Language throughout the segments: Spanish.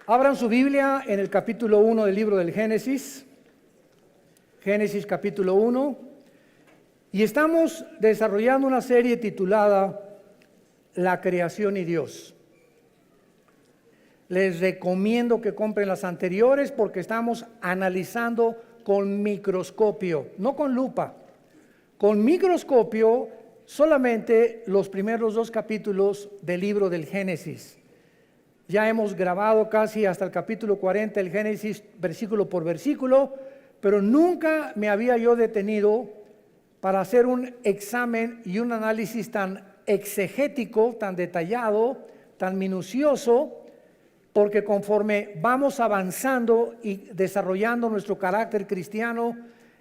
Abran su Biblia en el capítulo 1 del libro del Génesis. Génesis capítulo 1. Y estamos desarrollando una serie titulada La creación y Dios. Les recomiendo que compren las anteriores porque estamos analizando con microscopio, no con lupa. Con microscopio solamente los primeros 2 capítulos del libro del Génesis. Ya hemos grabado casi hasta el capítulo 40 el Génesis versículo por versículo, pero nunca me había yo detenido para hacer un examen y un análisis tan exegético, tan detallado, tan minucioso, porque conforme vamos avanzando y desarrollando nuestro carácter cristiano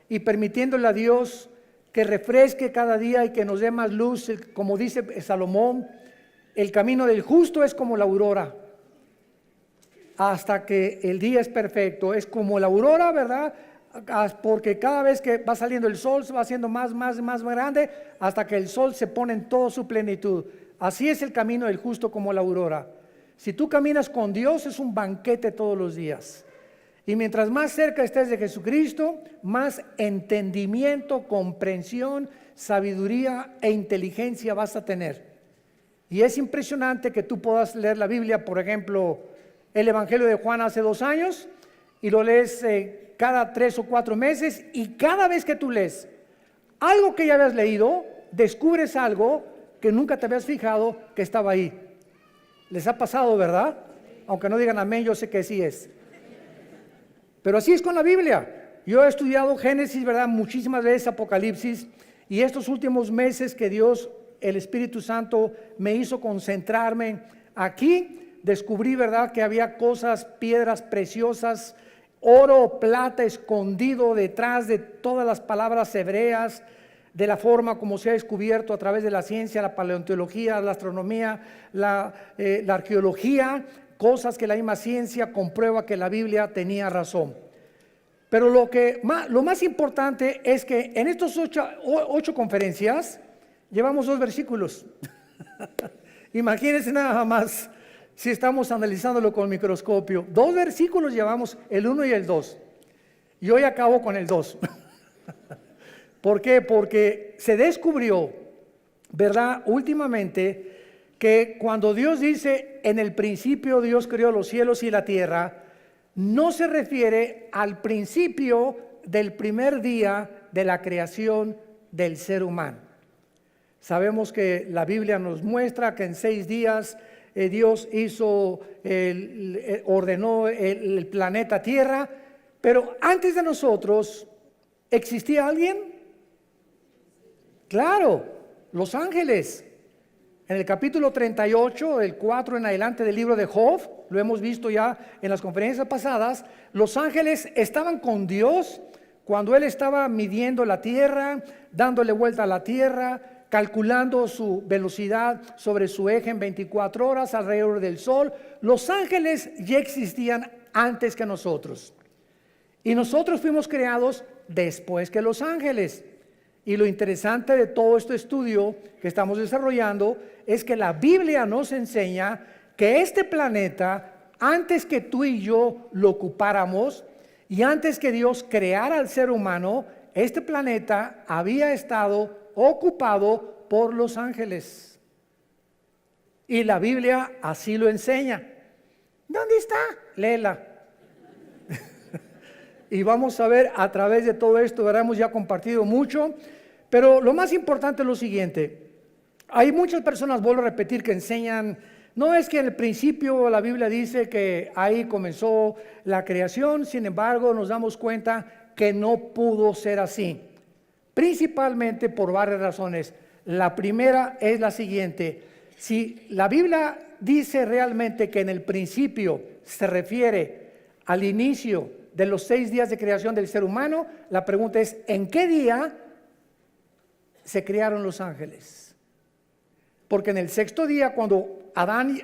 y permitiéndole a Dios que refresque cada día y que nos dé más luz, como dice Salomón, el camino del justo es como la aurora, hasta que el día es perfecto. Es como la aurora, ¿verdad? Porque cada vez que va saliendo el sol se va haciendo más grande hasta que el sol se pone en toda su plenitud. Así es el camino del justo como la aurora. Si tú caminas con Dios es un banquete todos los días. Y mientras más cerca estés de Jesucristo, más entendimiento, comprensión, sabiduría e inteligencia vas a tener. Y es impresionante que tú puedas leer la Biblia, por ejemplo, el Evangelio de Juan hace 2 años, y lo lees cada 3 o 4 meses, y cada vez que tú lees algo que ya habías leído, descubres algo que nunca te habías fijado que estaba ahí. ¿Les ha pasado, verdad? Aunque no digan amén, yo sé que sí es. Pero así es con la Biblia. Yo he estudiado Génesis, ¿verdad? Muchísimas veces Apocalipsis, y estos últimos meses que Dios, el Espíritu Santo, me hizo concentrarme aquí, descubrí, ¿verdad?, que había cosas, piedras preciosas, oro, plata escondido detrás de todas las palabras hebreas, de la forma como se ha descubierto a través de la ciencia, la paleontología, la astronomía, la arqueología, cosas que la misma ciencia comprueba que la Biblia tenía razón. Pero lo más importante es que en estos 8 conferencias llevamos 2 versículos. Imagínense nada más si estamos analizándolo con microscopio. 2 versículos llevamos, el 1 y el 2. Y hoy acabo con el 2. ¿Por qué? Porque se descubrió, ¿verdad?, últimamente, que cuando Dios dice, en el principio Dios creó los cielos y la tierra, no se refiere al principio del primer día de la creación del ser humano. Sabemos que la Biblia nos muestra que en 6 días Dios ordenó el planeta Tierra, pero antes de nosotros, ¿existía alguien? Claro, los ángeles. En el capítulo 38, del 4 en adelante del libro de Job, lo hemos visto ya en las conferencias pasadas, los ángeles estaban con Dios cuando Él estaba midiendo la tierra, dándole vuelta a la tierra, calculando su velocidad sobre su eje en 24 horas alrededor del sol. Los ángeles ya existían antes que nosotros. Y nosotros fuimos creados después que los ángeles. Y lo interesante de todo este estudio que estamos desarrollando es que la Biblia nos enseña que este planeta, antes que tú y yo lo ocupáramos y antes que Dios creara al ser humano, este planeta había estado ocupado por los ángeles. Y la Biblia así lo enseña. ¿Dónde está? Léela. Y vamos a ver a través de todo esto, ¿verdad? Hemos ya compartido mucho, pero lo más importante es lo siguiente. Hay muchas personas, vuelvo a repetir, que enseñan, no es que en el principio la Biblia dice que ahí comenzó la creación, sin embargo nos damos cuenta que no pudo ser así, principalmente por varias razones. La primera es la siguiente: si la Biblia dice realmente que en el principio se refiere al inicio de los 6 días de creación del ser humano, la pregunta es, ¿en qué día se crearon los ángeles? Porque en el 6º día, cuando Adán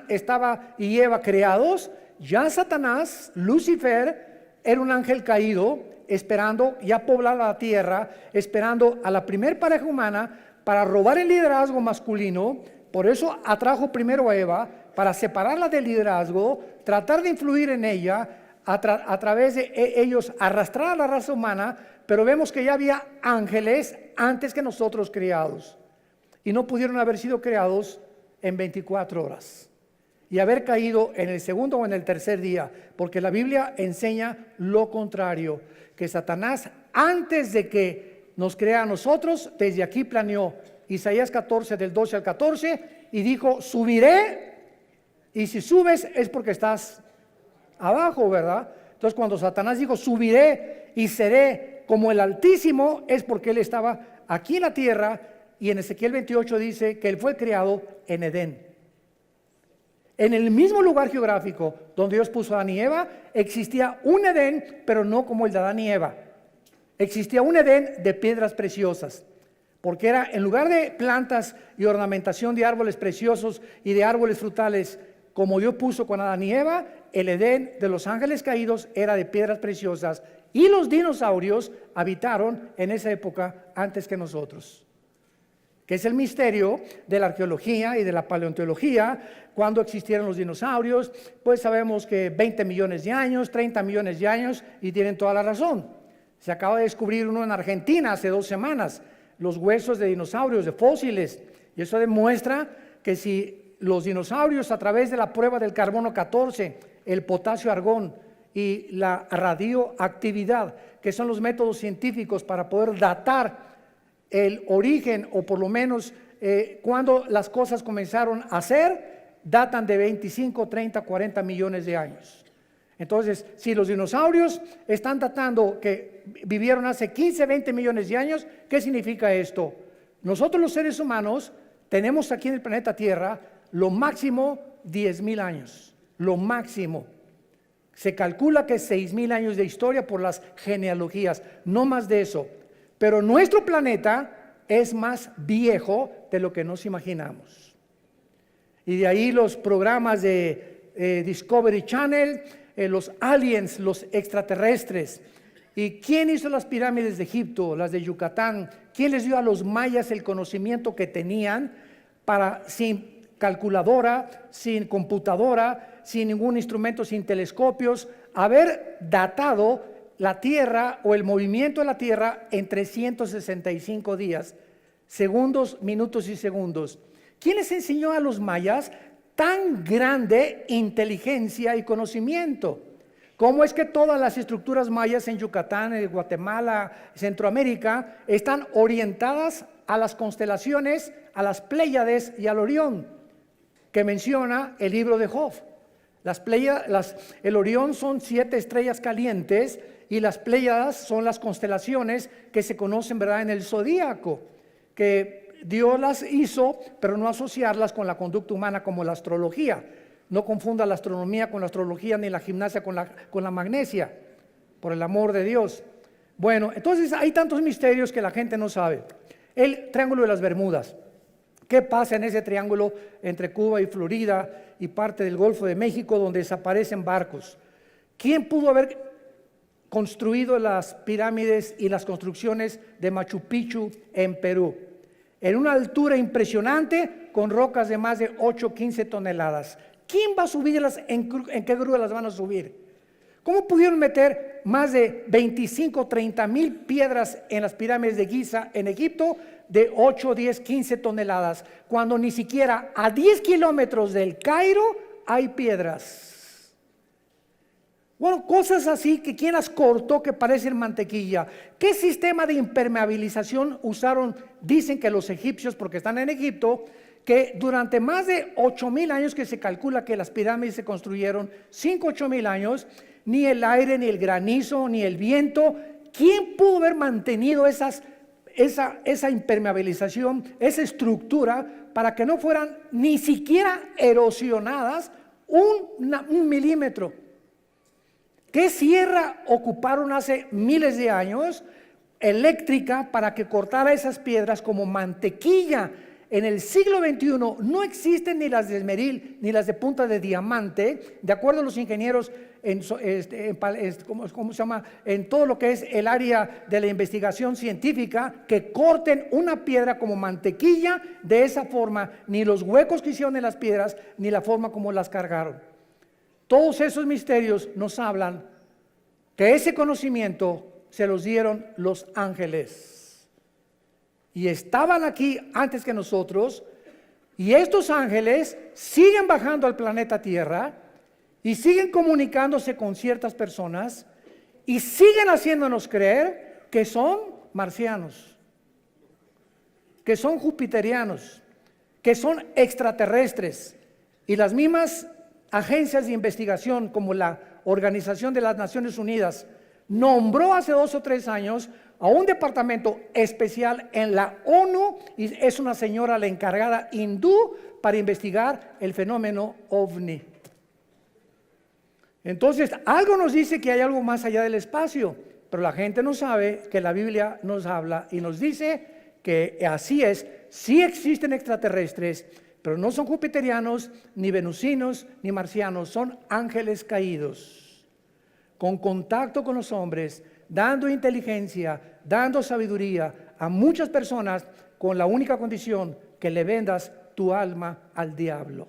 y Eva creados, ya Satanás, Lucifer, era un ángel caído, esperando ya poblar la tierra, esperando a la primer pareja humana para robar el liderazgo masculino. Por eso atrajo primero a Eva, para separarla del liderazgo, tratar de influir en ella, a través de ellos arrastrar a la raza humana, pero vemos que ya había ángeles antes que nosotros creados, y no pudieron haber sido creados en 24 horas y haber caído en el segundo o en el tercer día, porque la Biblia enseña lo contrario, que Satanás, antes de que nos crea a nosotros, desde aquí planeó. Isaías 14, del 12 al 14, y dijo: subiré, y si subes es porque estás abajo, ¿verdad? Entonces, cuando Satanás dijo subiré y seré como el Altísimo, es porque él estaba aquí en la tierra. Y en Ezequiel 28 dice que él fue creado en Edén, en el mismo lugar geográfico donde Dios puso a Adán y Eva. Existía un Edén, pero no como el de Adán y Eva. Existía un Edén de piedras preciosas, porque era, en lugar de plantas y ornamentación de árboles preciosos y de árboles frutales, como Dios puso con Adán y Eva, el Edén de los ángeles caídos era de piedras preciosas, y los dinosaurios habitaron en esa época antes que nosotros, que es el misterio de la arqueología y de la paleontología. Cuando existieron los dinosaurios, pues sabemos que 20 millones de años, 30 millones de años, y tienen toda la razón. Se acaba de descubrir uno en Argentina hace 2 semanas, los huesos de dinosaurios, de fósiles, y eso demuestra que si los dinosaurios, a través de la prueba del carbono 14, el potasio argón y la radioactividad, que son los métodos científicos para poder datar el origen, o por lo menos cuando las cosas comenzaron a ser, datan de 25, 30, 40 millones de años. Entonces, si los dinosaurios están datando que vivieron hace 15, 20 millones de años, ¿qué significa esto? Nosotros los seres humanos tenemos aquí en el planeta Tierra lo máximo 10,000 años, lo máximo. Se calcula que 6,000 años de historia por las genealogías, no más de eso. Pero nuestro planeta es más viejo de lo que nos imaginamos. Y de ahí los programas de Discovery Channel, los aliens, los extraterrestres. ¿Y quién hizo las pirámides de Egipto, las de Yucatán? ¿Quién les dio a los mayas el conocimiento que tenían para, sin calculadora, sin computadora, sin ningún instrumento, sin telescopios, haber datado la Tierra o el movimiento de la Tierra en 365 días, segundos, minutos y segundos? ¿Quién les enseñó a los mayas tan grande inteligencia y conocimiento? ¿Cómo es que todas las estructuras mayas en Yucatán, en Guatemala, Centroamérica, están orientadas a las constelaciones, a las Pléyades y al Orión, que menciona el libro de Job? El Orión son 7 estrellas calientes, y las Pléyadas son las constelaciones que se conocen, ¿verdad?, en el zodíaco, que Dios las hizo, pero no asociarlas con la conducta humana como la astrología. No confunda la astronomía con la astrología, ni la gimnasia con la magnesia, por el amor de Dios. Bueno, entonces hay tantos misterios que la gente no sabe. El Triángulo de las Bermudas. ¿Qué pasa en ese triángulo entre Cuba y Florida y parte del Golfo de México, donde desaparecen barcos? ¿Quién pudo haber construido las pirámides y las construcciones de Machu Picchu en Perú? En una altura impresionante, con rocas de más de 8, 15 toneladas. ¿Quién va a subirlas? ¿En qué grúa las van a subir? ¿Cómo pudieron meter más de 25, 30 mil piedras en las pirámides de Giza en Egipto de 8, 10, 15 toneladas, cuando ni siquiera a 10 kilómetros del Cairo hay piedras? Bueno, cosas así que quién las cortó que parecen mantequilla. ¿Qué sistema de impermeabilización usaron? Dicen que los egipcios, porque están en Egipto, que durante más de 8,000 años que se calcula que las pirámides se construyeron, 5, 8,000 años, ni el aire, ni el granizo, ni el viento, ¿quién pudo haber mantenido esa impermeabilización, esa estructura, para que no fueran ni siquiera erosionadas un milímetro? ¿Qué sierra ocuparon hace miles de años eléctrica para que cortara esas piedras como mantequilla? En el siglo XXI no existen ni las de esmeril ni las de punta de diamante, de acuerdo a los ingenieros ¿cómo se llama? En todo lo que es el área de la investigación científica, que corten una piedra como mantequilla de esa forma, ni los huecos que hicieron en las piedras, ni la forma como las cargaron. Todos esos misterios nos hablan que ese conocimiento se los dieron los ángeles. Y estaban aquí antes que nosotros, y estos ángeles siguen bajando al planeta Tierra y siguen comunicándose con ciertas personas y siguen haciéndonos creer que son marcianos, que son jupiterianos, que son extraterrestres. Y las mismas agencias de investigación, como la Organización de las Naciones Unidas, nombró hace 2 o 3 años a un departamento especial en la ONU, y es una señora la encargada hindú para investigar el fenómeno OVNI. Entonces, algo nos dice que hay algo más allá del espacio, pero la gente no sabe que la Biblia nos habla y nos dice que así es. Sí existen extraterrestres, pero no son jupiterianos, ni venusinos, ni marcianos, son ángeles caídos, con contacto con los hombres, dando inteligencia, dando sabiduría a muchas personas, con la única condición que le vendas tu alma al diablo.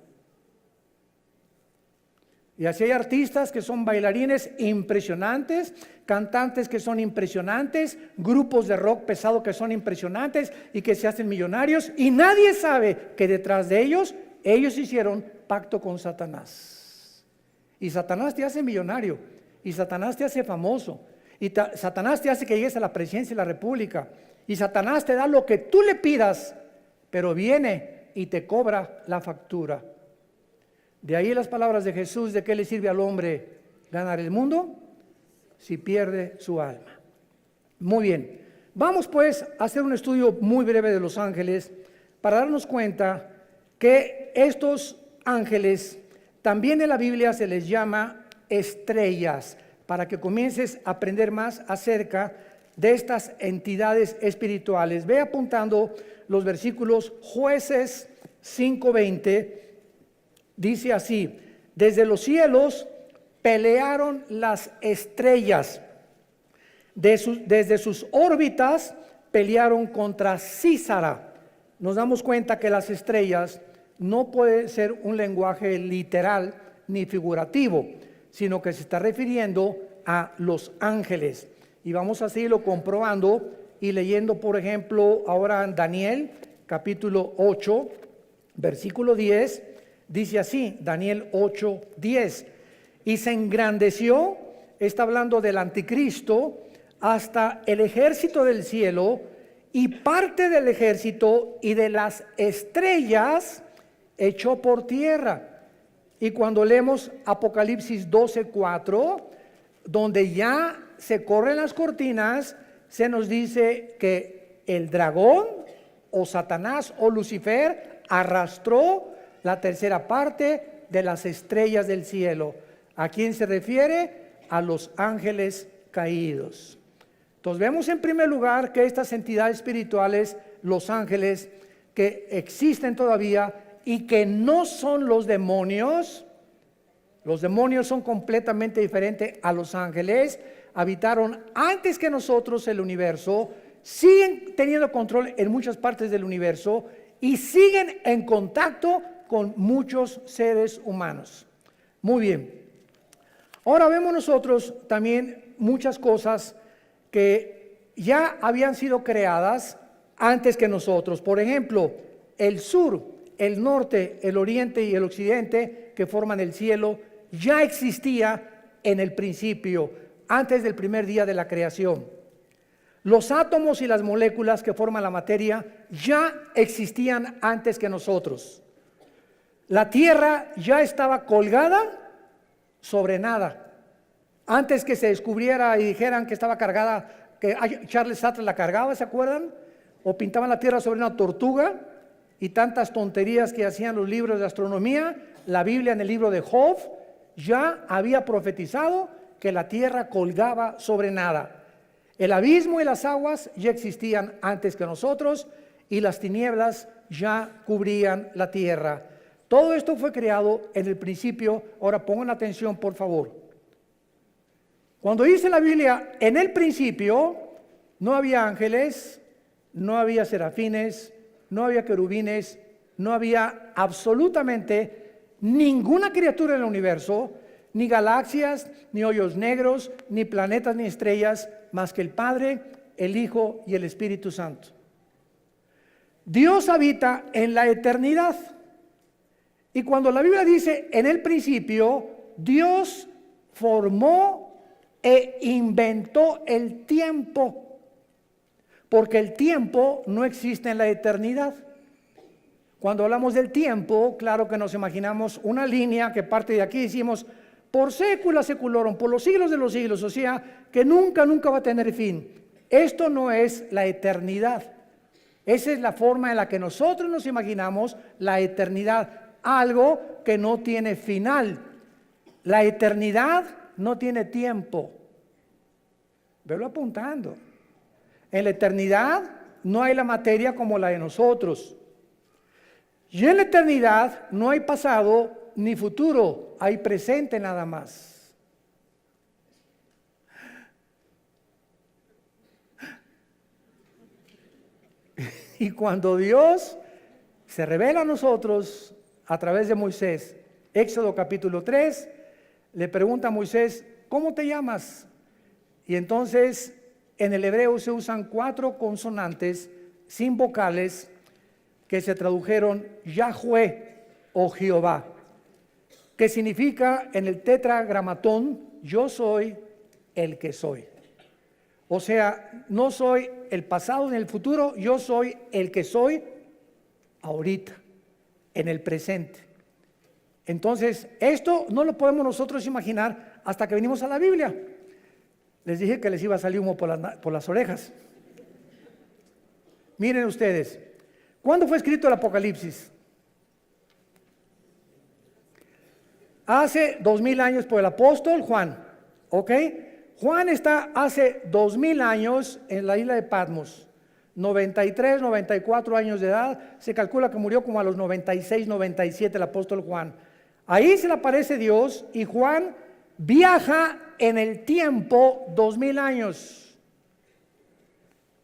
Y así hay artistas que son bailarines impresionantes, cantantes que son impresionantes, grupos de rock pesado que son impresionantes y que se hacen millonarios, y nadie sabe que detrás de ellos hicieron pacto con Satanás. Y Satanás te hace millonario, y Satanás te hace famoso, y Satanás te hace que llegues a la presidencia de la república, y Satanás te da lo que tú le pidas, pero viene y te cobra la factura. De ahí las palabras de Jesús: ¿de qué le sirve al hombre ganar el mundo si pierde su alma? Muy bien, vamos pues a hacer un estudio muy breve de los ángeles para darnos cuenta que estos ángeles también en la Biblia se les llama estrellas, para que comiences a aprender más acerca de estas entidades espirituales. Ve apuntando los versículos. Jueces 5:20 dice así: desde los cielos pelearon las estrellas, desde sus órbitas pelearon contra Císara. Nos damos cuenta que las estrellas no puede ser un lenguaje literal ni figurativo, sino que se está refiriendo a los ángeles. Y vamos a seguirlo comprobando y leyendo, por ejemplo, ahora en Daniel capítulo 8, versículo 10, dice así, Daniel 8, 10: y se engrandeció, está hablando del anticristo, hasta el ejército del cielo, y parte del ejército y de las estrellas echó por tierra. Y cuando leemos Apocalipsis 12:4, donde ya se corren las cortinas, se nos dice que el dragón o Satanás o Lucifer arrastró la tercera parte de las estrellas del cielo. ¿A quién se refiere? A los ángeles caídos. Entonces vemos en primer lugar que estas entidades espirituales, los ángeles, que existen todavía y que no son los demonios son completamente diferentes a los ángeles, habitaron antes que nosotros el universo, siguen teniendo control en muchas partes del universo y siguen en contacto con muchos seres humanos. Muy bien. Ahora vemos nosotros también muchas cosas que ya habían sido creadas antes que nosotros. Por ejemplo, el sur, el norte, el oriente y el occidente, que forman el cielo, ya existía en el principio, antes del primer día de la creación. Los átomos y las moléculas que forman la materia ya existían antes que nosotros. La tierra ya estaba colgada sobre nada. Antes que se descubriera y dijeran que estaba cargada, que Charles Sattler la cargaba, ¿se acuerdan? O pintaban la tierra sobre una tortuga, y tantas tonterías que hacían los libros de astronomía. La Biblia, en el libro de Job, ya había profetizado que la tierra colgaba sobre nada. El abismo y las aguas ya existían antes que nosotros, y las tinieblas ya cubrían la tierra. Todo esto fue creado en el principio. Ahora pongan atención, por favor. Cuando dice la Biblia, en el principio, no había ángeles, no había serafines, no había querubines, no había absolutamente ninguna criatura en el universo, ni galaxias, ni hoyos negros, ni planetas, ni estrellas, más que el Padre, el Hijo y el Espíritu Santo. Dios habita en la eternidad. Y cuando la Biblia dice en el principio, Dios formó e inventó el tiempo, porque el tiempo no existe en la eternidad. Cuando hablamos del tiempo, claro que nos imaginamos una línea que parte de aquí, decimos por sécula seculorum, por los siglos de los siglos, o sea, que nunca va a tener fin. Esto no es la eternidad. Esa es la forma en la que nosotros nos imaginamos la eternidad, algo que no tiene final. La eternidad no tiene tiempo. Velo apuntando. En la eternidad no hay la materia como la de nosotros. Y en la eternidad no hay pasado ni futuro, hay presente nada más. Y cuando Dios se revela a nosotros a través de Moisés, Éxodo capítulo 3, le pregunta a Moisés, ¿cómo te llamas? Y entonces en el hebreo se usan 4 consonantes sin vocales que se tradujeron Yahweh o Jehová, que significa en el tetragramatón, yo soy el que soy. O sea, no soy el pasado ni el futuro, yo soy el que soy ahorita, en el presente. Entonces, esto no lo podemos nosotros imaginar hasta que venimos a la Biblia. Les dije que les iba a salir humo por las orejas. Miren ustedes, ¿cuándo fue escrito el Apocalipsis? Hace 2000 años por el apóstol Juan, ¿ok? Juan está hace 2000 años en la isla de Patmos, 93, 94 años de edad, se calcula que murió como a los 96, 97 el apóstol Juan. Ahí se le aparece Dios y Juan viaja en el tiempo 2000 años.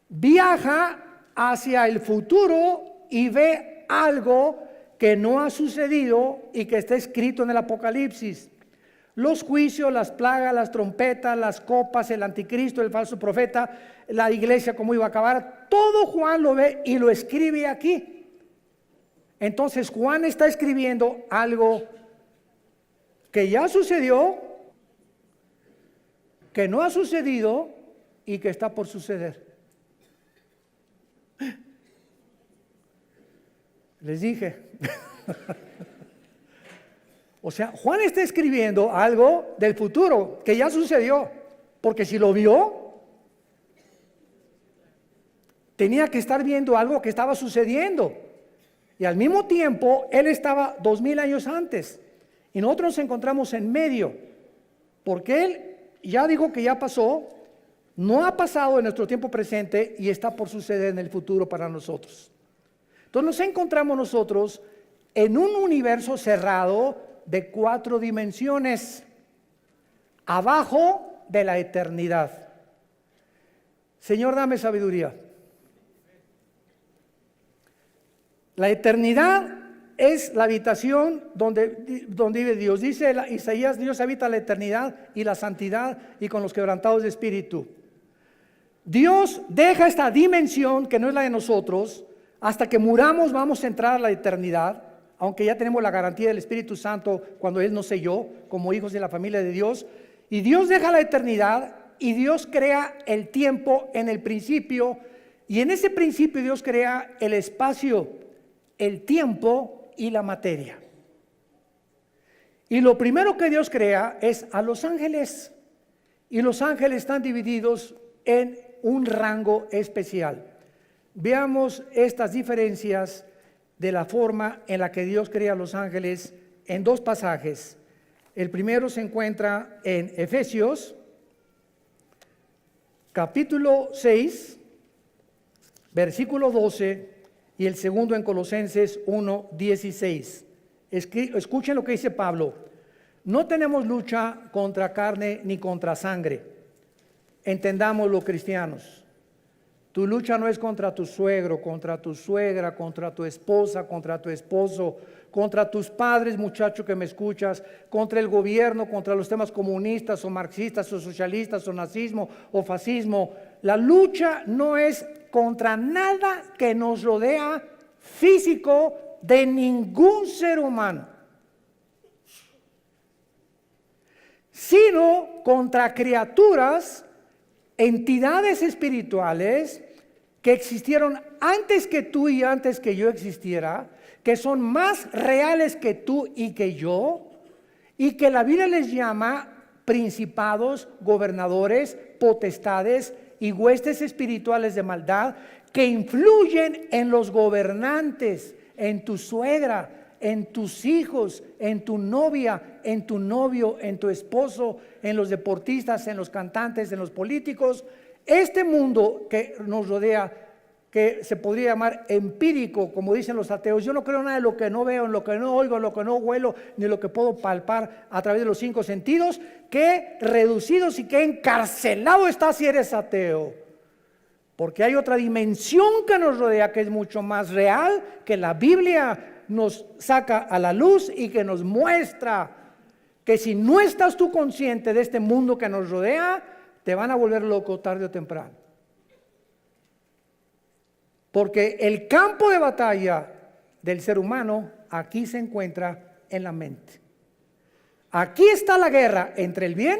Viaja hacia el futuro y ve algo que no ha sucedido y que está escrito en el Apocalipsis. Los juicios, las plagas, las trompetas, las copas, el anticristo, el falso profeta, la iglesia cómo iba a acabar, todo Juan lo ve y lo escribe aquí. Entonces Juan está escribiendo algo que ya sucedió, que no ha sucedido y que está por suceder. Les dije. O sea, Juan está escribiendo algo del futuro que ya sucedió, porque si lo vio, tenía que estar viendo algo que estaba sucediendo. Y al mismo tiempo, él estaba 2000 años antes. Y nosotros nos encontramos en medio, porque él ya dijo que ya pasó, no ha pasado en nuestro tiempo presente y está por suceder en el futuro para nosotros. Entonces nos encontramos nosotros en un universo cerrado de 4 dimensiones, abajo de la eternidad. Señor, dame sabiduría. La eternidad es la habitación donde vive Dios. Dice Isaías, Dios habita la eternidad y la santidad y con los quebrantados de espíritu. Dios deja esta dimensión que no es la de nosotros. Hasta que muramos vamos a entrar a la eternidad, aunque ya tenemos la garantía del Espíritu Santo cuando Él nos selló como hijos de la familia de Dios. Y Dios deja la eternidad y Dios crea el tiempo en el principio. Y en ese principio Dios crea el espacio, el tiempo y la materia. Y lo primero que Dios crea es a los ángeles. Y los ángeles están divididos en un rango especial. Veamos estas diferencias de la forma en la que Dios crea a los ángeles en 2 pasajes. El primero se encuentra en Efesios, capítulo 6, versículo 12, y el segundo en Colosenses 1:16. Escuchen lo que dice Pablo. No tenemos lucha contra carne ni contra sangre. Entendámoslo, cristianos. Tu lucha no es contra tu suegro, contra tu suegra, contra tu esposa, contra tu esposo, contra tus padres, muchacho que me escuchas, contra el gobierno, contra los temas comunistas o marxistas o socialistas o nazismo o fascismo. La lucha no es contra nada que nos rodea físico de ningún ser humano, sino contra criaturas, entidades espirituales que existieron antes que tú y antes que yo existiera, que son más reales que tú y que yo, y que la Biblia les llama principados, gobernadores, potestades y huestes espirituales de maldad, que influyen en los gobernantes, en tu suegra, en tus hijos, en tu novia, en tu novio, en tu esposo, en los deportistas, en los cantantes, en los políticos. Este mundo que nos rodea, que se podría llamar empírico, como dicen los ateos, yo no creo nada de lo que no veo, en lo que no oigo, en lo que no huelo, ni lo que puedo palpar a través de los 5 sentidos. Qué reducidos y qué encarcelado estás si eres ateo. Porque hay otra dimensión que nos rodea que es mucho más real, que la Biblia nos saca a la luz y que nos muestra que si no estás tú consciente de este mundo que nos rodea, te van a volver loco tarde o temprano. Porque el campo de batalla del ser humano aquí se encuentra en la mente. Aquí está la guerra entre el bien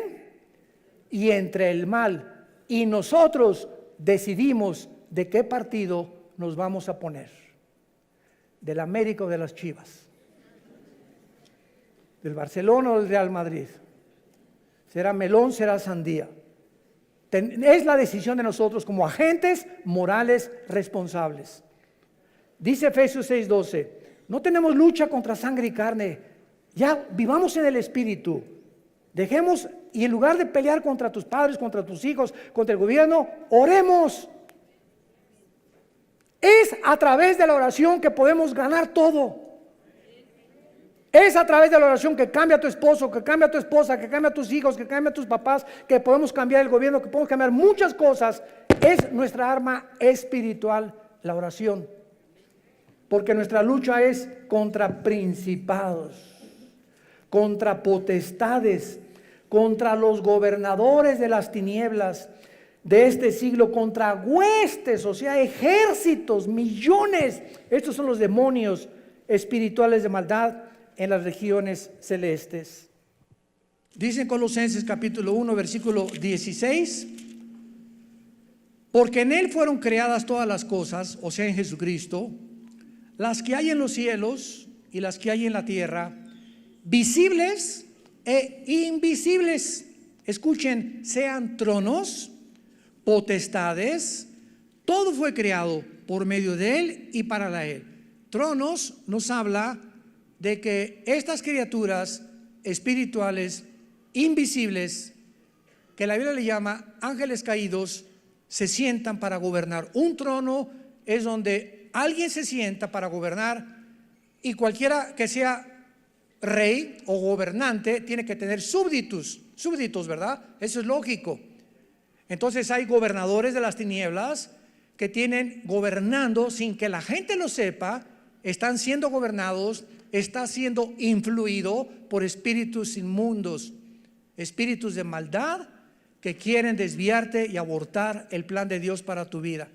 y entre el mal. Y nosotros decidimos de qué partido nos vamos a poner. Del América o de las Chivas. Del Barcelona o del Real Madrid. Será melón, será sandía. Es la decisión de nosotros como agentes morales responsables. Dice Efesios 6:12, no tenemos lucha contra sangre y carne, ya vivamos en el Espíritu. Dejemos, y en lugar de pelear contra tus padres, contra tus hijos, contra el gobierno, oremos. Es a través de la oración que podemos ganar todo. Es a través de la oración que cambia a tu esposo, que cambia a tu esposa, que cambia a tus hijos, que cambia a tus papás, que podemos cambiar el gobierno, que podemos cambiar muchas cosas. Es nuestra arma espiritual, la oración. Porque nuestra lucha es contra principados, contra potestades, contra los gobernadores de las tinieblas de este siglo, contra huestes, o sea, ejércitos, millones. Estos son los demonios espirituales de maldad en las regiones celestes. Dice en Colosenses capítulo 1 versículo 16, porque en Él fueron creadas todas las cosas, o sea en Jesucristo, las que hay en los cielos y las que hay en la tierra, visibles e invisibles. Escuchen, sean tronos, potestades, todo fue creado por medio de Él y para Él. Tronos nos habla de que estas criaturas espirituales invisibles, que la Biblia le llama ángeles caídos, se sientan para gobernar. Un trono es donde alguien se sienta para gobernar, y cualquiera que sea rey o gobernante tiene que tener súbditos, ¿verdad? Eso es lógico. Entonces hay gobernadores de las tinieblas que tienen gobernando sin que la gente lo sepa, están siendo gobernados, está siendo influido por espíritus inmundos, espíritus de maldad que quieren desviarte y abortar el plan de Dios para tu vida.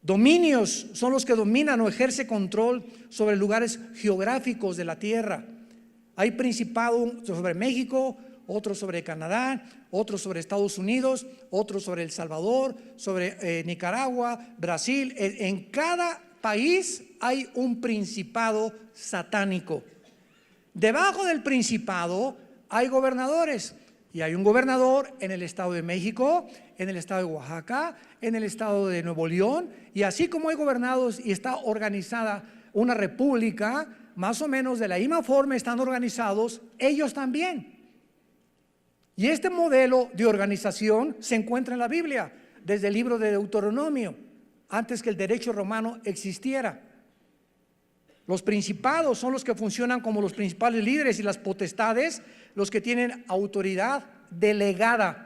Dominios son los que dominan o ejercen control sobre lugares geográficos de la tierra. Hay principado sobre México, otro sobre Canadá, otro sobre Estados Unidos, otro sobre El Salvador, sobre Nicaragua, Brasil. En cada país hay un principado satánico. Debajo del principado hay gobernadores, y hay un gobernador en el estado de México, en el estado de Oaxaca, en el estado de Nuevo León, y así como hay gobernados y está organizada una república, más o menos de la misma forma están organizados ellos también. Y este modelo de organización se encuentra en la Biblia, desde el libro de Deuteronomio. antes que el derecho romano existiera. Los principados son los que funcionan como los principales líderes, y las potestades los que tienen autoridad delegada,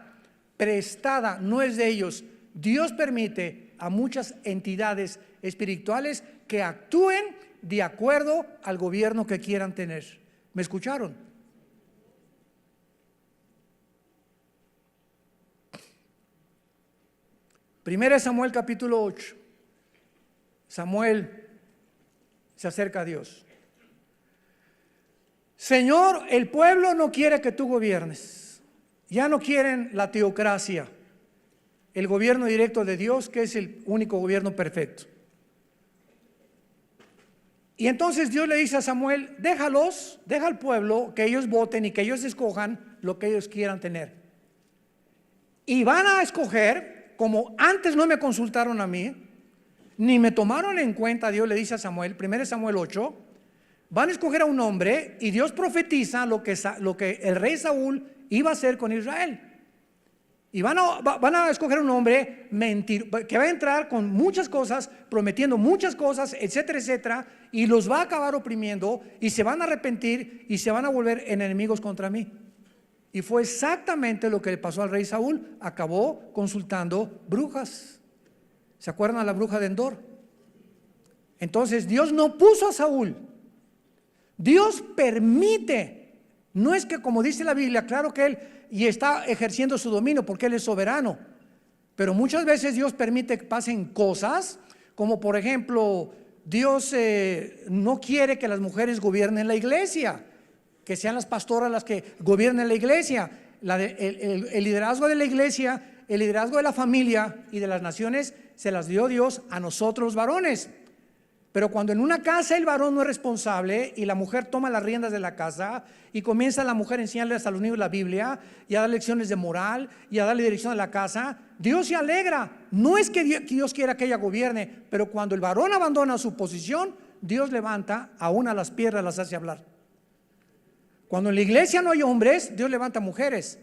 prestada, no es de ellos. Dios permite a muchas entidades espirituales que actúen de acuerdo al gobierno que quieran tener. ¿Me escucharon? Primera Samuel capítulo 8. Samuel se acerca a Dios. Señor, el pueblo no quiere que tú gobiernes. Ya no quieren la teocracia, el gobierno directo de Dios, que es el único gobierno perfecto. Y entonces Dios le dice a Samuel: déjalos, deja al pueblo que ellos voten y que ellos escojan lo que ellos quieran tener. Y van a escoger, como antes no me consultaron a mí, ni me tomaron en cuenta. Dios le dice a Samuel, 1 Samuel 8, van a escoger a un hombre, y Dios profetiza lo que el rey Saúl iba a hacer con Israel. Y van a escoger un hombre que va a entrar con muchas cosas, prometiendo muchas cosas, etcétera, etcétera, y los va a acabar oprimiendo, y se van a arrepentir y se van a volver enemigos contra mí. Y fue exactamente lo que le pasó al rey Saúl. Acabó consultando brujas. ¿Se acuerdan a la bruja de Endor? Entonces Dios no puso a Saúl. Dios permite. No es que, como dice la Biblia, claro que él y está ejerciendo su dominio porque él es soberano, pero muchas veces Dios permite que pasen cosas, como por ejemplo, Dios no quiere que las mujeres gobiernen la iglesia, que sean las pastoras las que gobiernen la iglesia. El liderazgo de la iglesia, el liderazgo de la familia y de las naciones se las dio Dios a nosotros los varones. Pero cuando en una casa el varón no es responsable y la mujer toma las riendas de la casa, y comienza la mujer a enseñarles a los niños la Biblia y a dar lecciones de moral y a darle dirección a la casa, Dios se alegra. No es que Dios quiera que ella gobierne, pero cuando el varón abandona su posición, Dios levanta aún a las piedras, las hace hablar. Cuando en la iglesia no hay hombres, Dios levanta mujeres.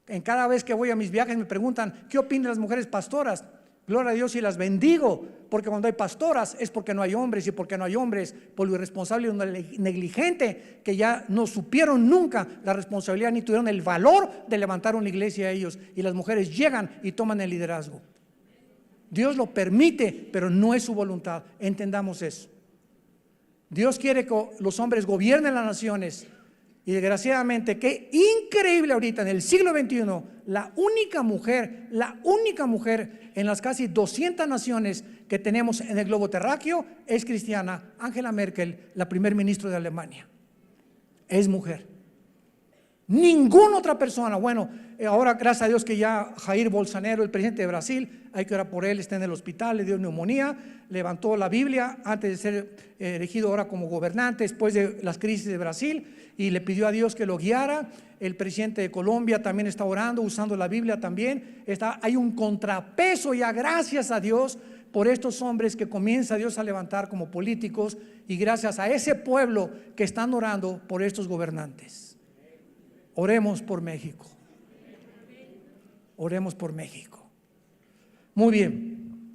En cada vez que voy a mis viajes me preguntan: ¿qué opinan las mujeres pastoras? Gloria a Dios y las bendigo, porque cuando hay pastoras es porque no hay hombres, y porque no hay hombres por lo irresponsable y negligente, que ya no supieron nunca la responsabilidad ni tuvieron el valor de levantar una iglesia a ellos, y las mujeres llegan y toman el liderazgo. Dios lo permite, pero no es su voluntad. Entendamos eso. Dios quiere que los hombres gobiernen las naciones. Y desgraciadamente, qué increíble ahorita en el siglo XXI, la única mujer en las casi 200 naciones que tenemos en el globo terráqueo es cristiana. Angela Merkel, la primer ministro de Alemania, es mujer. Ninguna otra persona. Bueno, ahora gracias a Dios que ya Jair Bolsonaro, el presidente de Brasil, hay que orar por él, está en el hospital, le dio neumonía, levantó la Biblia antes de ser elegido ahora como gobernante después de las crisis de Brasil, y le pidió a Dios que lo guiara. El presidente de Colombia también está orando, usando la Biblia también. Hay un contrapeso ya, gracias a Dios, por estos hombres que comienza Dios a levantar como políticos, y gracias a ese pueblo que están orando por estos gobernantes. Oremos por México. Oremos por México. Muy bien.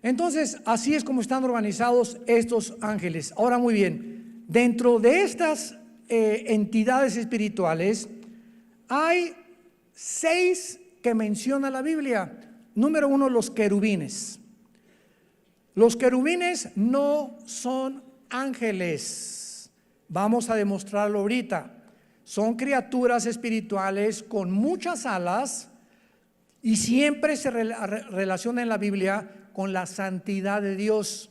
Entonces, así es como están organizados estos ángeles. Ahora, muy bien, dentro de estas entidades espirituales hay 6 que menciona la Biblia. Número 1, los querubines. Los querubines no son ángeles. Vamos a demostrarlo ahorita. Son criaturas espirituales con muchas alas, y siempre se relaciona en la Biblia con la santidad de Dios.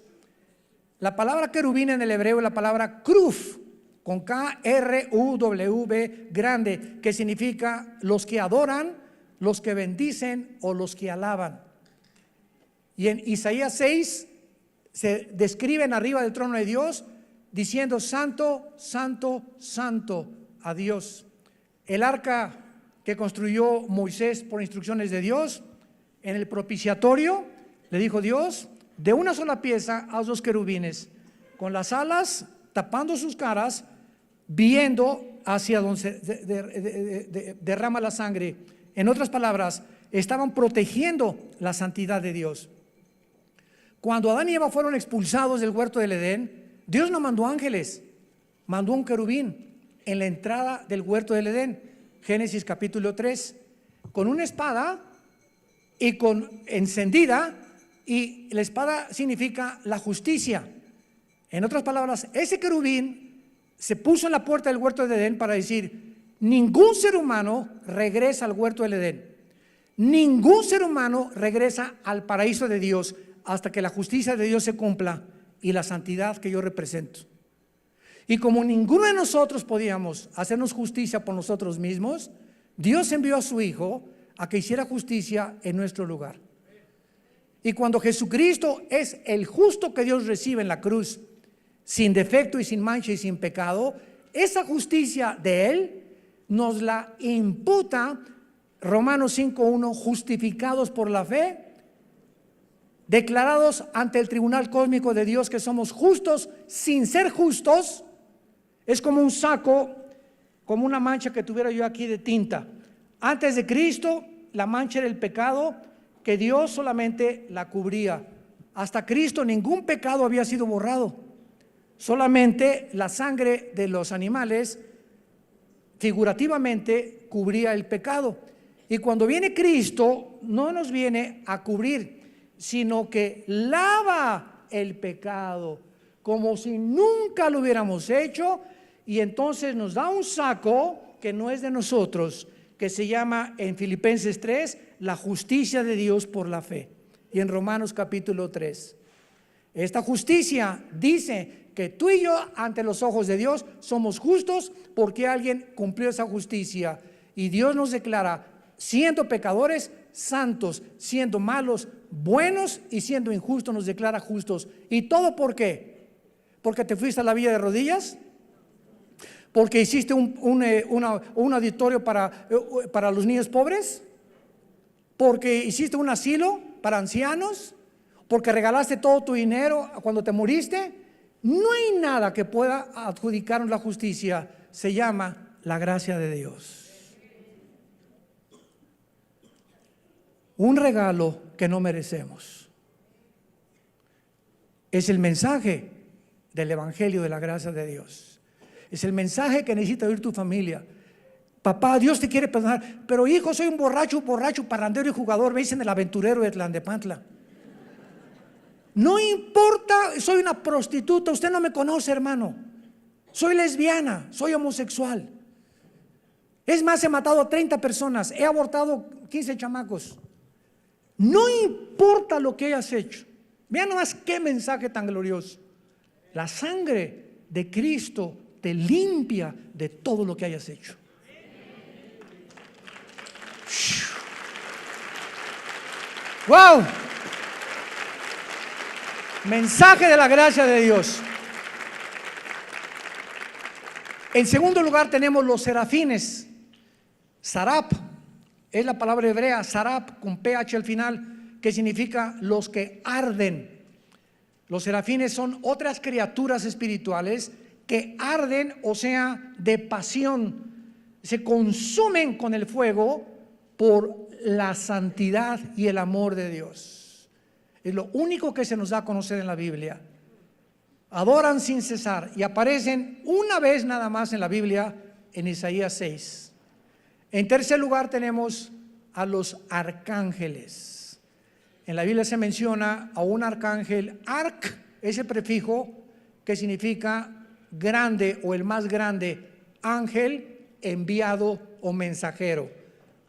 La palabra querubín en el hebreo es la palabra kruf, con K-R-U-W grande, que significa los que adoran, los que bendicen o los que alaban. Y en Isaías 6 se describen arriba del trono de Dios diciendo: santo, santo, santo a Dios. El arca que construyó Moisés por instrucciones de Dios, en el propiciatorio le dijo Dios: de una sola pieza haz 2 querubines, con las alas tapando sus caras, viendo hacia donde se derrama la sangre. En otras palabras, estaban protegiendo la santidad de Dios. Cuando Adán y Eva fueron expulsados del huerto del Edén, Dios no mandó ángeles, mandó un querubín en la entrada del huerto del Edén. Génesis capítulo 3, con una espada y con encendida, y la espada significa la justicia. En otras palabras, ese querubín se puso en la puerta del huerto del Edén para decir: ningún ser humano regresa al huerto del Edén, ningún ser humano regresa al paraíso de Dios hasta que la justicia de Dios se cumpla y la santidad que yo represento. Y como ninguno de nosotros podíamos hacernos justicia por nosotros mismos, Dios envió a su Hijo a que hiciera justicia en nuestro lugar. Y cuando Jesucristo es el justo que Dios recibe en la cruz, sin defecto y sin mancha y sin pecado, esa justicia de Él nos la imputa Romanos 5:1, justificados por la fe, declarados ante el tribunal cósmico de Dios que somos justos sin ser justos. Es como un saco, como una mancha que tuviera yo aquí de tinta. Antes de Cristo, la mancha era el pecado, que Dios solamente la cubría. Hasta Cristo ningún pecado había sido borrado, solamente la sangre de los animales figurativamente cubría el pecado. Y cuando viene Cristo, no nos viene a cubrir, sino que lava el pecado como si nunca lo hubiéramos hecho, y entonces nos da un saco que no es de nosotros, que se llama en Filipenses 3 la justicia de Dios por la fe, y en Romanos capítulo 3 esta justicia dice que tú y yo ante los ojos de Dios somos justos porque alguien cumplió esa justicia, y Dios nos declara siendo pecadores santos, siendo malos buenos, y siendo injustos nos declara justos. ¿Y todo por qué? ¿Porque te fuiste a la villa de rodillas? ¿Porque hiciste un auditorio para los niños pobres? ¿Porque hiciste un asilo para ancianos? ¿Porque regalaste todo tu dinero cuando te muriste? No hay nada que pueda adjudicarnos la justicia. Se llama la gracia de Dios. Un regalo que no merecemos. Es el mensaje del Evangelio de la gracia de Dios. Es el mensaje que necesita oír tu familia. Papá, Dios te quiere perdonar, pero hijo, soy un borracho, parrandero y jugador, me dicen el aventurero de Tlalnepantla. No importa, soy una prostituta, usted no me conoce, hermano. Soy lesbiana, soy homosexual. Es más, he matado a 30 personas, he abortado 15 chamacos. No importa lo que hayas hecho. Vean nomás qué mensaje tan glorioso. La sangre de Cristo te limpia de todo lo que hayas hecho. ¡Wow! Mensaje de la gracia de Dios. En segundo lugar tenemos los serafines. Sarap es la palabra hebrea, sarap con ph al final, que significa los que arden. Los serafines son otras criaturas espirituales que arden, o sea, de pasión, se consumen con el fuego por la santidad y el amor de Dios. Es lo único que se nos da a conocer en la Biblia. Adoran sin cesar y aparecen una vez nada más en la Biblia, en Isaías 6. En tercer lugar tenemos a los arcángeles. En la Biblia se menciona a un arcángel. Arc es el prefijo que significa grande o el más grande, ángel, enviado o mensajero.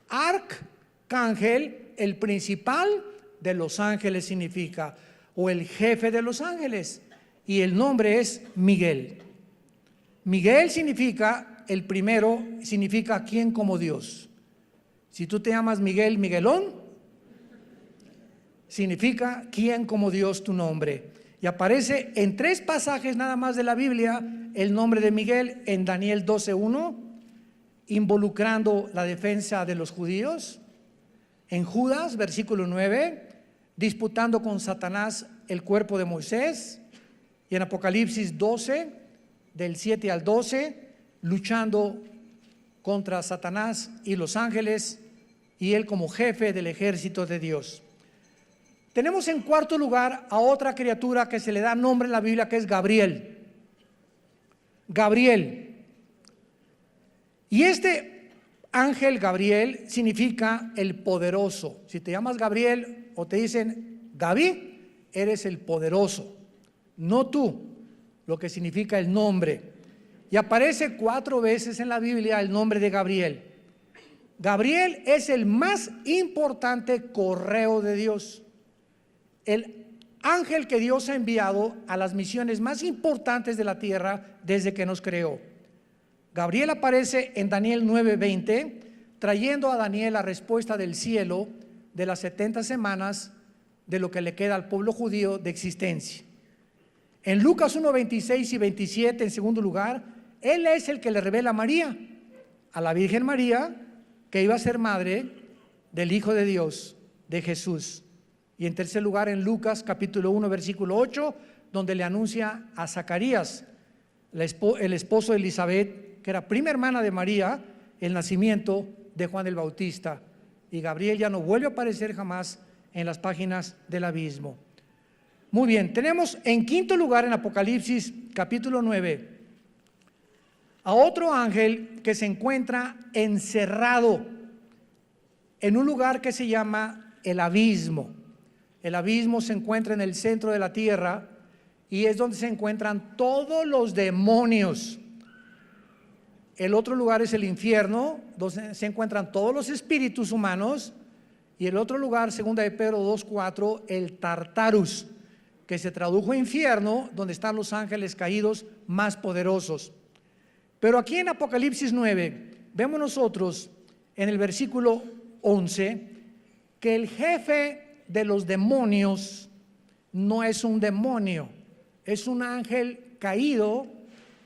Arcángel, el principal de los ángeles significa, o el jefe de los ángeles, y el nombre es Miguel. Miguel significa, el primero significa quién como Dios. Si tú te llamas Miguel, Miguelón, significa quién como Dios tu nombre. Y aparece en 3 pasajes nada más de la Biblia el nombre de Miguel, en Daniel 12:1, involucrando la defensa de los judíos; en Judas, versículo 9, disputando con Satanás el cuerpo de Moisés; y en Apocalipsis 12, del 7 al 12, luchando contra Satanás y los ángeles, y él como jefe del ejército de Dios. Tenemos en cuarto lugar a otra criatura que se le da nombre en la Biblia, que es Gabriel. Gabriel. Y este ángel Gabriel significa el poderoso. Si te llamas Gabriel o te dicen Gaby, eres el poderoso, no tú, lo que significa el nombre. Y aparece 4 veces en la Biblia el nombre de Gabriel. Gabriel es el más importante correo de Dios, el ángel que Dios ha enviado a las misiones más importantes de la tierra desde que nos creó. Gabriel aparece en Daniel 9:20, trayendo a Daniel la respuesta del cielo de las 70 semanas de lo que le queda al pueblo judío de existencia. En Lucas 1:26 y 27, en segundo lugar, él es el que le revela a María, a la Virgen María, que iba a ser madre del Hijo de Dios, de Jesús. Y en tercer lugar, en Lucas capítulo 1 versículo 8, donde le anuncia a Zacarías, el esposo de Elizabeth, que era prima hermana de María, el nacimiento de Juan el Bautista. Y Gabriel ya no vuelve a aparecer jamás en las páginas del abismo. Muy bien, tenemos en quinto lugar en Apocalipsis capítulo 9 a otro ángel que se encuentra encerrado en un lugar que se llama el abismo. El abismo se encuentra en el centro de la tierra y es donde se encuentran todos los demonios. El otro lugar es el infierno, donde se encuentran todos los espíritus humanos. Y el otro lugar, segunda de Pedro 2:4, el Tartarus, que se tradujo infierno, donde están los ángeles caídos más poderosos. Pero aquí en Apocalipsis 9 vemos nosotros en el versículo 11 que el jefe de los demonios no es un demonio, es un ángel caído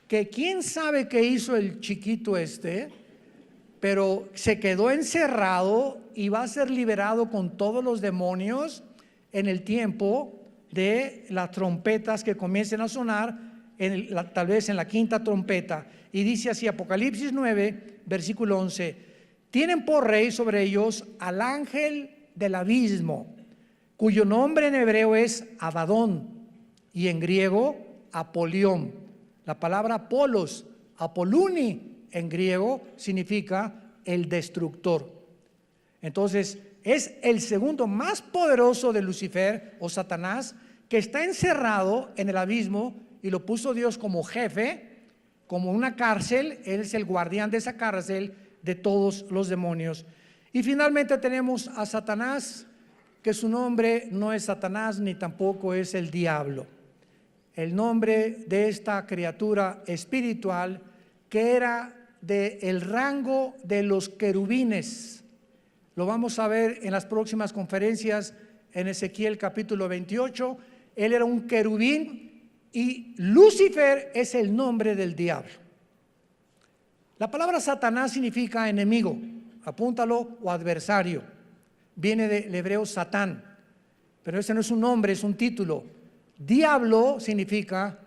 que quién sabe qué hizo el chiquito pero se quedó encerrado y va a ser liberado con todos los demonios en el tiempo de las trompetas que comiencen a sonar, tal vez en la quinta trompeta. Y dice así, Apocalipsis 9, versículo 11: tienen por rey sobre ellos al ángel del abismo, cuyo nombre en hebreo es Abadón y en griego Apolión. La palabra Apolos, Apoluni en griego significa el destructor. Entonces es el segundo más poderoso de Lucifer o Satanás, que está encerrado en el abismo y lo puso Dios como jefe, como una cárcel. Él es el guardián de esa cárcel de todos los demonios. Y finalmente tenemos a Satanás, que su nombre no es Satanás ni tampoco es el diablo. El nombre de esta criatura espiritual que era del rango de los querubines. Lo vamos a ver en las próximas conferencias en Ezequiel capítulo 28. Él era un querubín y Lucifer es el nombre del diablo. La palabra Satanás significa enemigo, apúntalo, o adversario. Viene del hebreo Satán, pero ese no es un nombre, es un título. Diablo significa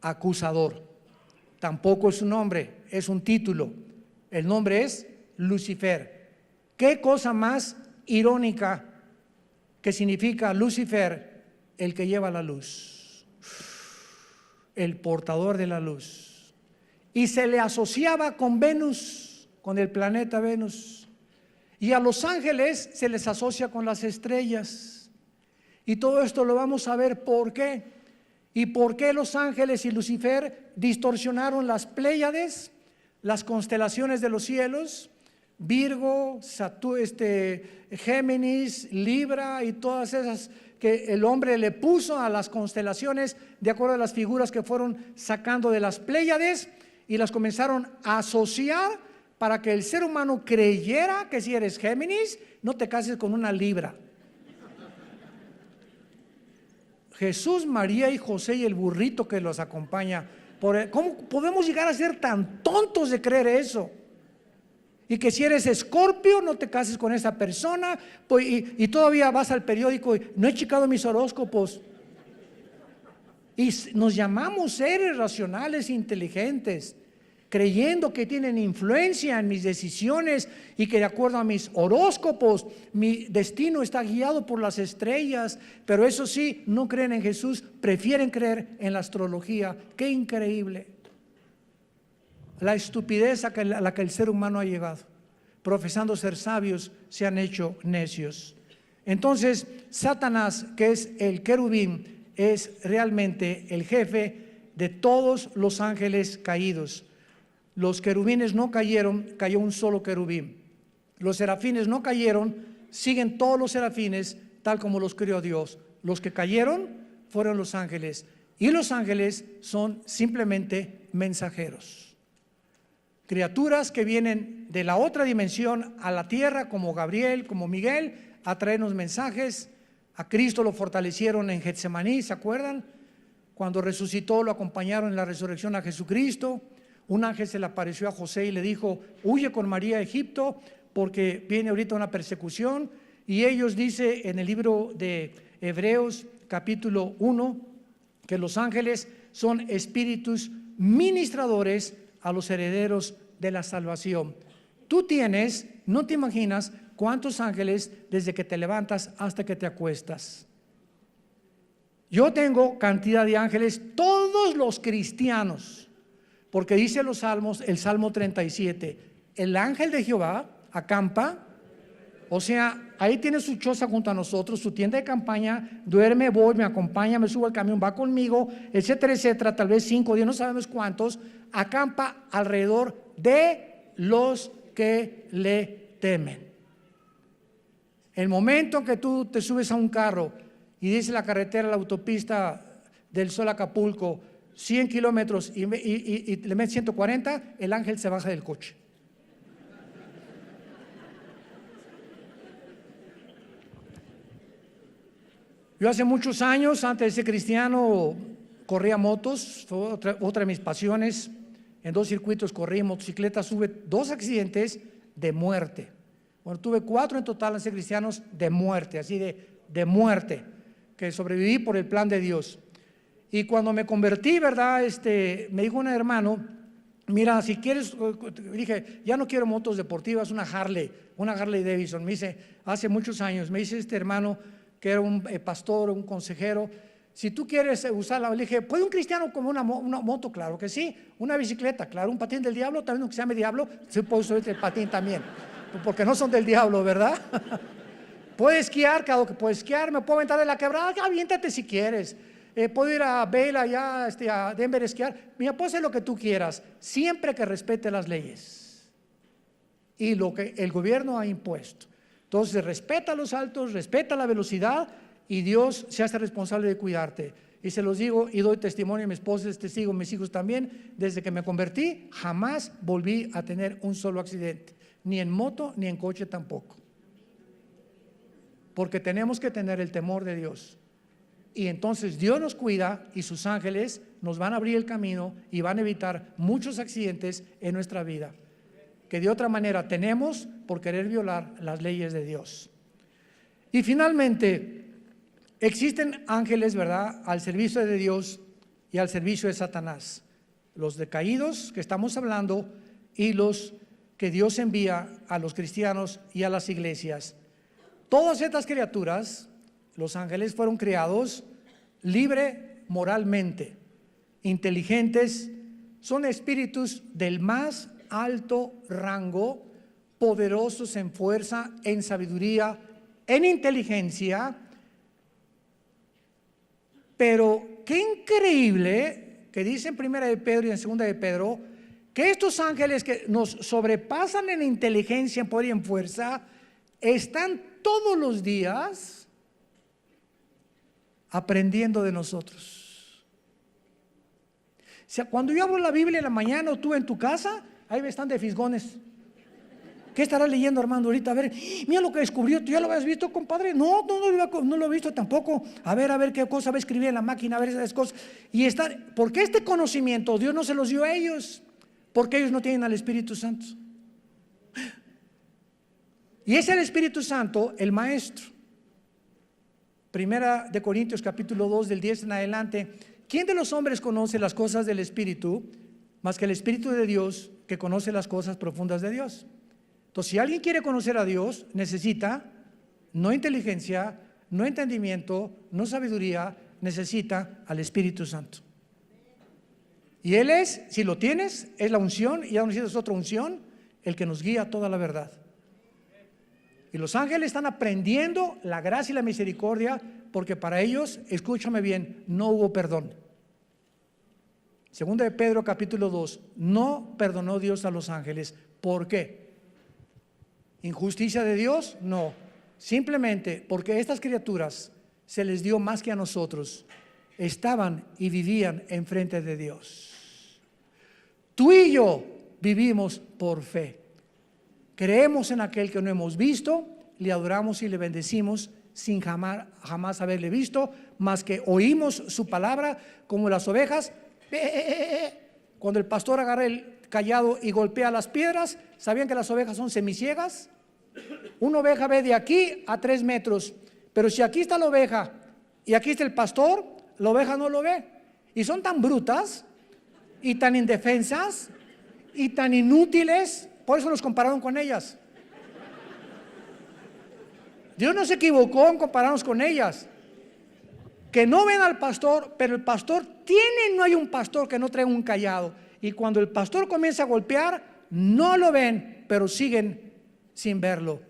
acusador, tampoco es un nombre, es un título. El nombre es Lucifer. ¿Qué cosa más irónica que significa Lucifer? El que lleva la luz, el portador de la luz. Y se le asociaba con Venus, con el planeta Venus. Y a los ángeles se les asocia con las estrellas. Y todo esto lo vamos a ver por qué. Y por qué los ángeles y Lucifer distorsionaron las Pléyades, las constelaciones de los cielos, Virgo, Géminis, Libra y todas esas que el hombre le puso a las constelaciones de acuerdo a las figuras que fueron sacando de las Pléyades, y las comenzaron a asociar para que el ser humano creyera que si eres Géminis, no te cases con una Libra. Jesús, María y José y el burrito que los acompaña. ¿Cómo podemos llegar a ser tan tontos de creer eso? Y que si eres Escorpio, no te cases con esa persona, y todavía vas al periódico y no he checado mis horóscopos. Y nos llamamos seres racionales, inteligentes. creyendo que tienen influencia en mis decisiones y que de acuerdo a mis horóscopos mi destino está guiado por las estrellas, pero eso sí, no creen en Jesús, prefieren creer en la astrología. ¡Qué increíble! La estupidez a la que el ser humano ha llegado. Profesando ser sabios, se han hecho necios. Entonces, Satanás, que es el querubín, es realmente el jefe de todos los ángeles caídos. Los querubines no cayeron, cayó un solo querubín. Los serafines no cayeron, siguen todos los serafines tal como los creó Dios. Los que cayeron fueron los ángeles, y los ángeles son simplemente mensajeros. Criaturas que vienen de la otra dimensión a la tierra, como Gabriel, como Miguel, a traernos mensajes. A Cristo lo fortalecieron en Getsemaní, ¿se acuerdan? Cuando resucitó, lo acompañaron en la resurrección a Jesucristo. Un ángel se le apareció a José y le dijo: huye con María a Egipto porque viene ahorita una persecución. Y ellos, dice en el libro de Hebreos capítulo 1, que los ángeles son espíritus ministradores a los herederos de la salvación. Tú tienes, no te imaginas cuántos ángeles desde que te levantas hasta que te acuestas. Yo tengo cantidad de ángeles, todos los cristianos. Porque dice los salmos, el Salmo 37, el ángel de Jehová acampa, o sea, ahí tiene su choza junto a nosotros, su tienda de campaña, duerme, voy, me acompaña, me subo al camión, va conmigo, etcétera, etcétera, tal vez 5, 10, no sabemos cuántos, acampa alrededor de los que le temen. El momento que tú te subes a un carro y dice la carretera, la autopista del Sol a Acapulco, 100 kilómetros y le metes 140, el ángel se baja del coche. Yo hace muchos años, antes de ser cristiano, corría motos, fue otra de mis pasiones. En 2 circuitos corrí motocicletas, tuve 2 accidentes de muerte. Bueno, tuve 4 en total antes de ser cristianos de muerte, así de muerte, que sobreviví por el plan de Dios. Y cuando me convertí, ¿verdad? Me dijo un hermano: mira, si quieres, dije, ya no quiero motos deportivas, una Harley Davidson. Me dice, hace muchos años, me dice este hermano, que era un pastor, un consejero: si tú quieres usarla, le dije, ¿puede un cristiano como una moto? Claro que sí. Una bicicleta, claro. Un patín del diablo, también aunque se llame diablo, se puede usar el patín también, porque no son del diablo, ¿verdad? Puede esquiar, claro que puede esquiar. Me puedo aventar de la quebrada, aviéntate si quieres. Puedo ir a Bale allá, a Denver a esquiar. Mira, puedo hacer lo que tú quieras, siempre que respete las leyes y lo que el gobierno ha impuesto. Entonces respeta los altos, respeta la velocidad, y Dios se hace responsable de cuidarte. Y se los digo y doy testimonio, mi esposa es testigo, mis hijos también. Desde que me convertí jamás volví a tener un solo accidente, ni en moto ni en coche tampoco, porque tenemos que tener el temor de Dios. Y entonces Dios nos cuida y sus ángeles nos van a abrir el camino y van a evitar muchos accidentes en nuestra vida, que de otra manera tenemos por querer violar las leyes de Dios. Y finalmente, existen ángeles, ¿verdad?, al servicio de Dios y al servicio de Satanás. Los decaídos que estamos hablando y los que Dios envía a los cristianos y a las iglesias. Todas estas criaturas, los ángeles, fueron creados libre moralmente, inteligentes, son espíritus del más alto rango, poderosos en fuerza, en sabiduría, en inteligencia. Pero qué increíble que dice en 1 de Pedro y en 2 de Pedro que estos ángeles que nos sobrepasan en inteligencia, en poder y en fuerza, están todos los días aprendiendo de nosotros. O sea, cuando yo abro la Biblia en la mañana o tú en tu casa, ahí están de fisgones. ¿Qué estará leyendo, Armando, ahorita? A ver, mira lo que descubrió. ¿Tú ya lo habías visto, compadre? No lo he visto tampoco. A ver qué cosa va a escribir en la máquina, a ver esas cosas. Y porque este conocimiento Dios no se los dio a ellos, porque ellos no tienen al Espíritu Santo. Y es el Espíritu Santo el maestro. 1 de Corintios capítulo 2 del 10 en adelante. ¿Quién de los hombres conoce las cosas del Espíritu? más que el Espíritu de Dios, que conoce las cosas profundas de Dios. Entonces, si alguien quiere conocer a Dios, necesita no inteligencia, no entendimiento, no sabiduría, necesita al Espíritu Santo. Y Él es, si lo tienes, es la unción, y ya necesitas otra unción, el que nos guía a toda la verdad. Y los ángeles están aprendiendo la gracia y la misericordia, porque para ellos, escúchame bien, no hubo perdón. Segunda de Pedro capítulo 2, no perdonó Dios a los ángeles. ¿Por qué? ¿Injusticia de Dios? No. Simplemente porque estas criaturas se les dio más que a nosotros. Estaban y vivían enfrente de Dios. Tú y yo vivimos por fe. Creemos en aquel que no hemos visto, le adoramos y le bendecimos sin jamás haberle visto, más que oímos su palabra como las ovejas. Cuando el pastor agarra el cayado y golpea las piedras, ¿sabían que las ovejas son semiciegas? Una oveja ve de aquí a 3 metros, pero si aquí está la oveja y aquí está el pastor, la oveja no lo ve. Y son tan brutas y tan indefensas y tan inútiles, por eso nos compararon con ellas. Dios no se equivocó en compararnos con ellas. Que no ven al pastor, pero el pastor no hay un pastor que no traiga un cayado. Y cuando el pastor comienza a golpear, no lo ven, pero siguen sin verlo.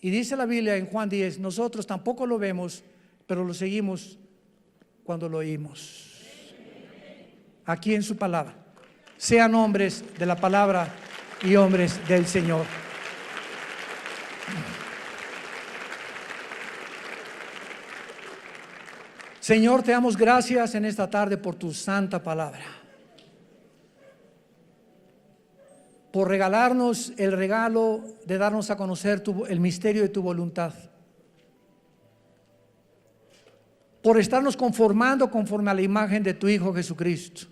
Y dice la Biblia en Juan 10, nosotros tampoco lo vemos, pero lo seguimos cuando lo oímos. Aquí en su palabra. Sean hombres de la palabra y hombres del Señor. Señor, te damos gracias en esta tarde por tu santa palabra, por regalarnos el regalo de darnos a conocer el misterio de tu voluntad, por estarnos conformando conforme a la imagen de tu Hijo Jesucristo,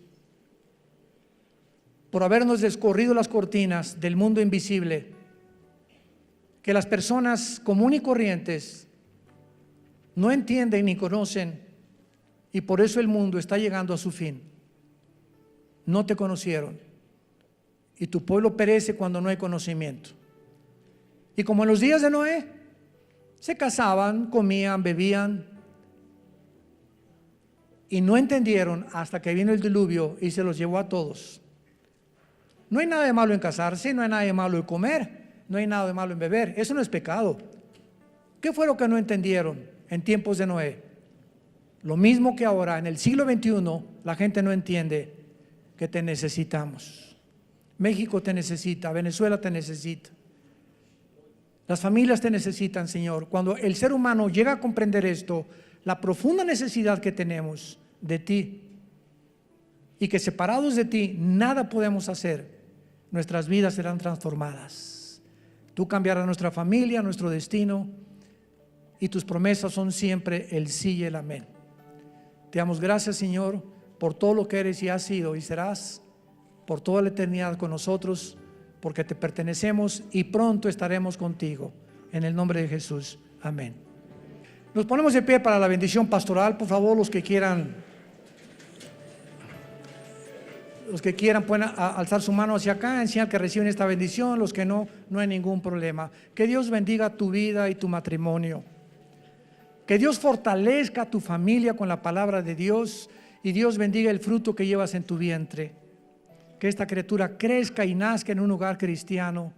por habernos descorrido las cortinas del mundo invisible que las personas comunes y corrientes no entienden ni conocen. Y por eso el mundo está llegando a su fin. No te conocieron. Y tu pueblo perece cuando no hay conocimiento. Y como en los días de Noé, se casaban, comían, bebían. Y no entendieron hasta que vino el diluvio y se los llevó a todos. No hay nada de malo en casarse, no hay nada de malo en comer, no hay nada de malo en beber. Eso no es pecado. ¿Qué fue lo que no entendieron en tiempos de Noé? Lo mismo que ahora, en el siglo XXI, la gente no entiende que te necesitamos. México te necesita, Venezuela te necesita. Las familias te necesitan, Señor. Cuando el ser humano llega a comprender esto, la profunda necesidad que tenemos de ti, y que separados de ti nada podemos hacer, nuestras vidas serán transformadas. Tú cambiarás nuestra familia, nuestro destino, y tus promesas son siempre el sí y el amén. Te damos gracias, Señor, por todo lo que eres y has sido y serás por toda la eternidad con nosotros, porque te pertenecemos y pronto estaremos contigo. En el nombre de Jesús, amén. Nos ponemos de pie para la bendición pastoral. Por favor, los que quieran pueden alzar su mano hacia acá en señal que reciben esta bendición. Los que no, no hay ningún problema. Que Dios bendiga tu vida y tu matrimonio. Que Dios fortalezca tu familia con la palabra de Dios, y Dios bendiga el fruto que llevas en tu vientre. Que esta criatura crezca y nazca en un hogar cristiano,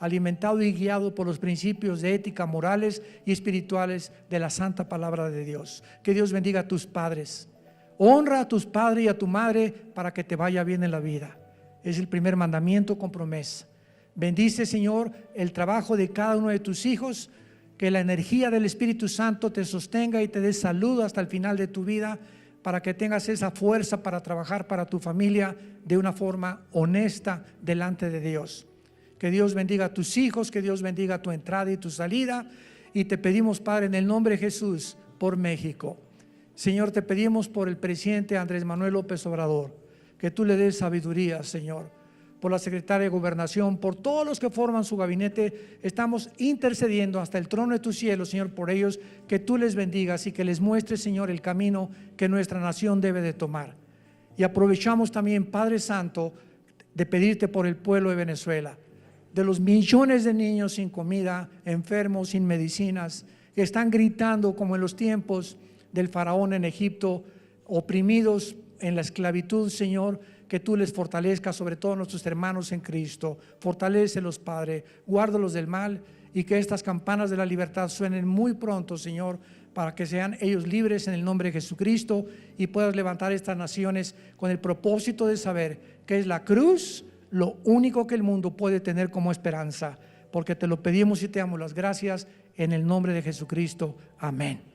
alimentado y guiado por los principios de ética, morales y espirituales de la santa palabra de Dios. Que Dios bendiga a tus padres. Honra a tus padres y a tu madre para que te vaya bien en la vida. Es el primer mandamiento con promesa. Bendice, Señor, el trabajo de cada uno de tus hijos. Que la energía del Espíritu Santo te sostenga y te dé salud hasta el final de tu vida, para que tengas esa fuerza para trabajar para tu familia de una forma honesta delante de Dios. Que Dios bendiga a tus hijos, que Dios bendiga tu entrada y tu salida. Y te pedimos, Padre, en el nombre de Jesús, por México. Señor, te pedimos por el presidente Andrés Manuel López Obrador, que tú le des sabiduría, Señor. Por la secretaria de Gobernación, por todos los que forman su gabinete, estamos intercediendo hasta el trono de tu cielo, Señor, por ellos, que tú les bendigas y que les muestres, Señor, el camino que nuestra nación debe de tomar. Y aprovechamos también, Padre Santo, de pedirte por el pueblo de Venezuela, de los millones de niños sin comida, enfermos, sin medicinas, que están gritando como en los tiempos del faraón en Egipto, oprimidos en la esclavitud. Señor, que tú les fortalezcas, sobre todo a nuestros hermanos en Cristo. Fortalécelos, Padre, guárdalos del mal, y que estas campanas de la libertad suenen muy pronto, Señor, para que sean ellos libres en el nombre de Jesucristo, y puedas levantar estas naciones con el propósito de saber que es la cruz lo único que el mundo puede tener como esperanza, porque te lo pedimos y te damos las gracias en el nombre de Jesucristo. Amén.